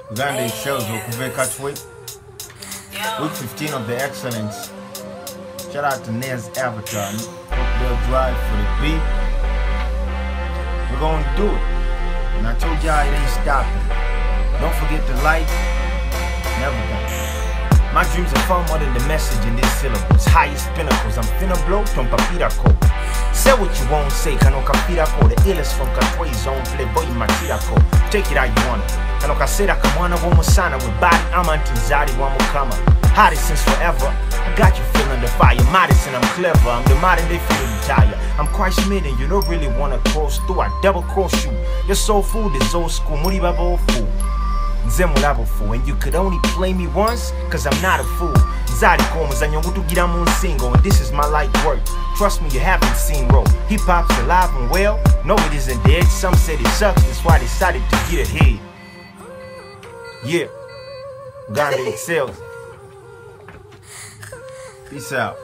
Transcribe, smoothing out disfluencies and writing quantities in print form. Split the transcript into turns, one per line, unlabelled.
Uganda shows Okuveka Tweet. Week 15 of the Excellence. Shout out to Nez Avatar. They'll drive for the beat. We're gonna do it. And I told y'all it ain't stopping. Don't forget to like. Never done. My dreams are far more than the message in these syllables. Highest pinnacles, I'm finna blow from papirako. Say what you won't say, kano kapirako. The illest from Katway zone, playboy matirako. Take it how you want it. Kano kasera kamwana womusana with body, I'm anti-zari wamukama. Hottest since forever, I got you feeling the fire. Modest and I'm clever, I'm the modern day feeling tired. I'm quite smitten, you don't really wanna cross through. I double cross you, your soul food is old school, muri baba old fool. Fool, and you could only play me once, cause I'm not a fool. Zari komas and yongutugira mun single, and this is my light work. Trust me, you haven't seen roll. Hip hop's alive and well, no it isn't dead. Some said it sucks, that's why they decided to get ahead. Yeah, Uganda excels. Peace out.